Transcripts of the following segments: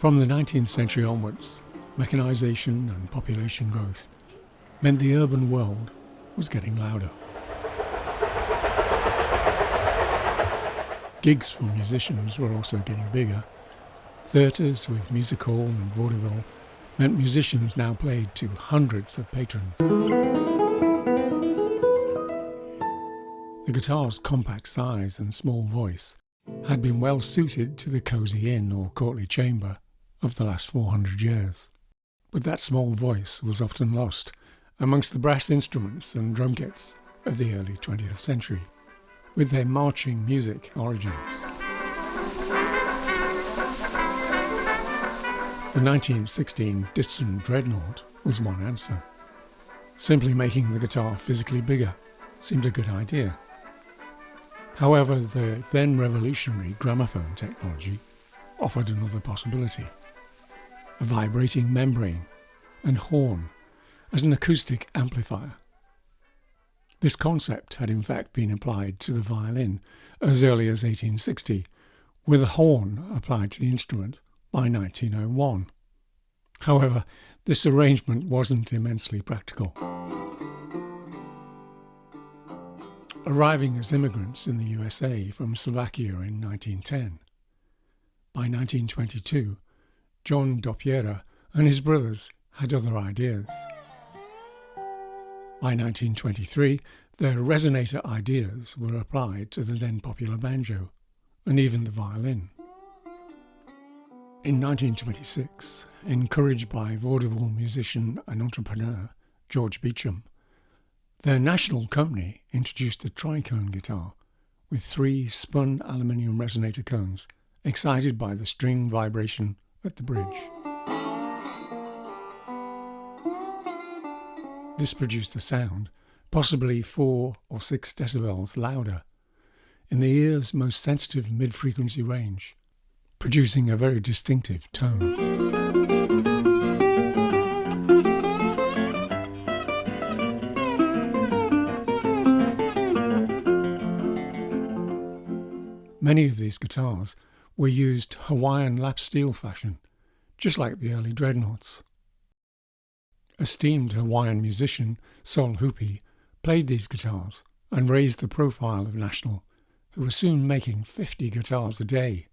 From the 19th century onwards, mechanisation and population growth meant the urban world was getting louder. Gigs for musicians were also getting bigger. Theatres with music hall and vaudeville meant musicians now played to hundreds of patrons. The guitar's compact size and small voice had been well suited to the cosy inn or courtly chamber of the last 400 years. But that small voice was often lost amongst the brass instruments and drum kits of the early 20th century, with their marching music origins. The 1916 Ditson Dreadnought was one answer. Simply making the guitar physically bigger seemed a good idea. However, the then revolutionary gramophone technology offered another possibility: a vibrating membrane and horn as an acoustic amplifier. This concept had in fact been applied to the violin as early as 1860, with a horn applied to the instrument by 1901. However, this arrangement wasn't immensely practical. Arriving as immigrants in the USA from Slovakia in 1910, by 1922, John Doppiera and his brothers had other ideas. By 1923, their resonator ideas were applied to the then popular banjo, and even the violin. In 1926, encouraged by vaudeville musician and entrepreneur George Beecham, their national company introduced a tricone guitar with 3 spun aluminium resonator cones excited by the string vibration at the bridge. This produced a sound possibly 4 or 6 decibels louder in the ear's most sensitive mid-frequency range, producing a very distinctive tone. Many of these guitars were used Hawaiian lap steel fashion, just like the early dreadnoughts. Esteemed Hawaiian musician Sol Hoopy played these guitars and raised the profile of National, who were soon making 50 guitars a day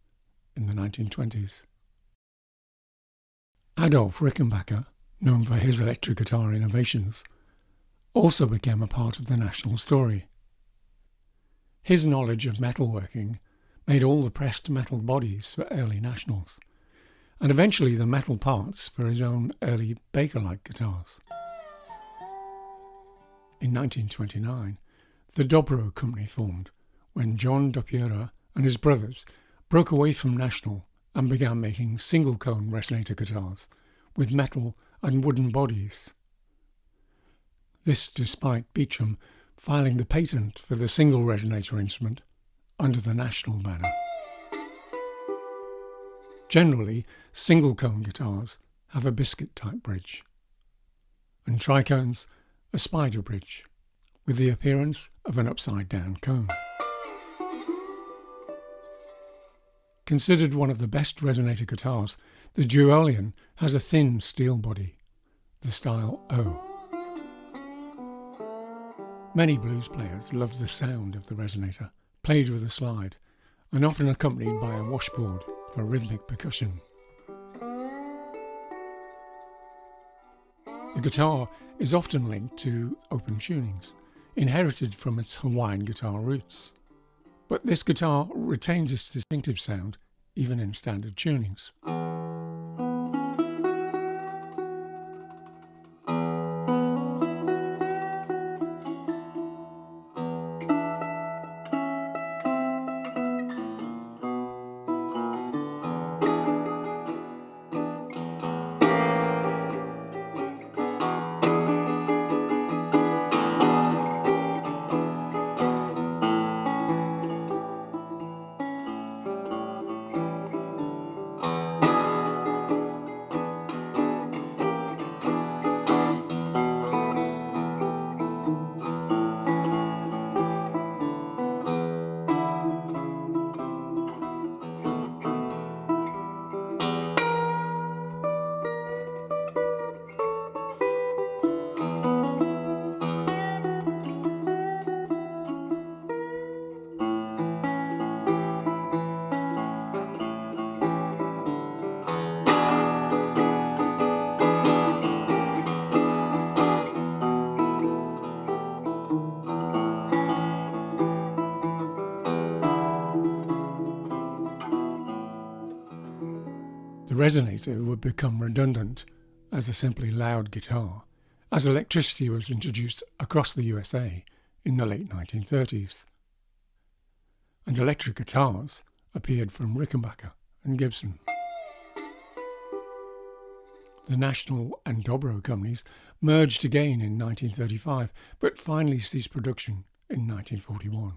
in the 1920s. Adolf Rickenbacker, known for his electric guitar innovations, also became a part of the National story. His knowledge of metalworking made all the pressed metal bodies for early Nationals, and eventually the metal parts for his own early Baker-like guitars. In 1929, the Dobro Company formed when John Doppiera and his brothers broke away from National and began making single-cone resonator guitars with metal and wooden bodies. This despite Beecham filing the patent for the single resonator instrument under the National banner. Generally, single-cone guitars have a biscuit-type bridge, and tricones a spider bridge, with the appearance of an upside-down cone. Considered one of the best resonator guitars, the Duolian has a thin steel body, the style O. Many blues players love the sound of the resonator, played with a slide, and often accompanied by a washboard for rhythmic percussion. The guitar is often linked to open tunings, inherited from its Hawaiian guitar roots. But this guitar retains its distinctive sound even in standard tunings. resonator would become redundant as a simply loud guitar, as electricity was introduced across the USA in the late 1930s. And electric guitars appeared from Rickenbacker and Gibson. The National and Dobro companies merged again in 1935, but finally ceased production in 1941.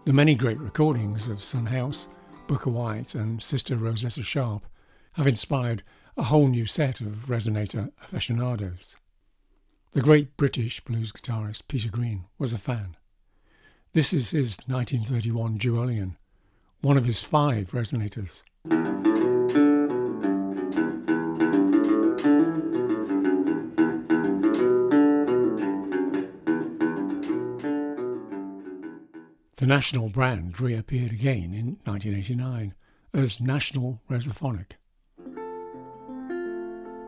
The many great recordings of Son House, Booker White and Sister Rosetta Sharp have inspired a whole new set of resonator aficionados. The great British blues guitarist Peter Green was a fan. This is his 1931 Duolian, one of his 5 resonators. The National brand reappeared again in 1989 as National Resophonic.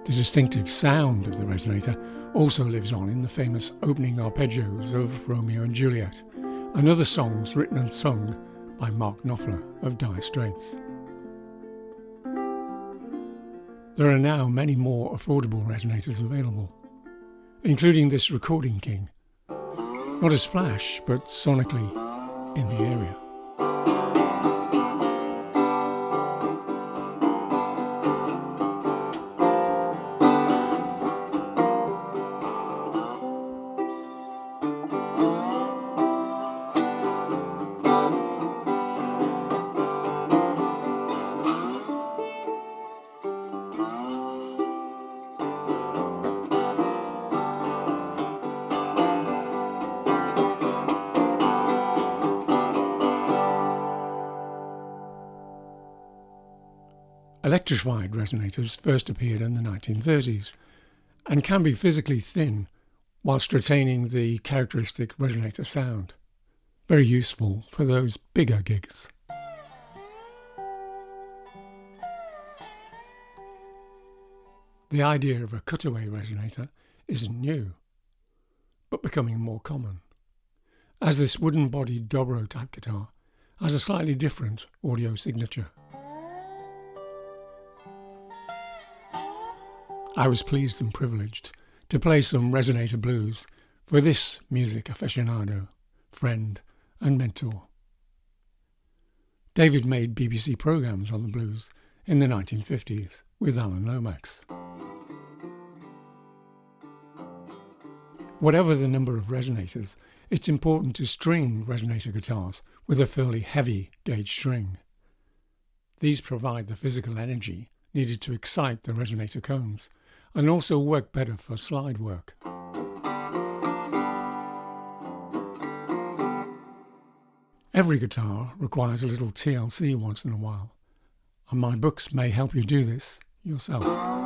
The distinctive sound of the resonator also lives on in the famous opening arpeggios of Romeo and Juliet and other songs written and sung by Mark Knopfler of Dire Straits. There are now many more affordable resonators available, including this Recording King, not as flash but sonically in the area. Electrified resonators first appeared in the 1930s and can be physically thin whilst retaining the characteristic resonator sound. Very useful for those bigger gigs. The idea of a cutaway resonator isn't new, but becoming more common, as this wooden-bodied dobro type guitar has a slightly different audio signature. I was pleased and privileged to play some resonator blues for this music aficionado, friend and mentor. David made BBC programmes on the blues in the 1950s with Alan Lomax. Whatever the number of resonators, it's important to string resonator guitars with a fairly heavy gauge string. These provide the physical energy needed to excite the resonator cones and also work better for slide work. Every guitar requires a little TLC once in a while, and my books may help you do this yourself.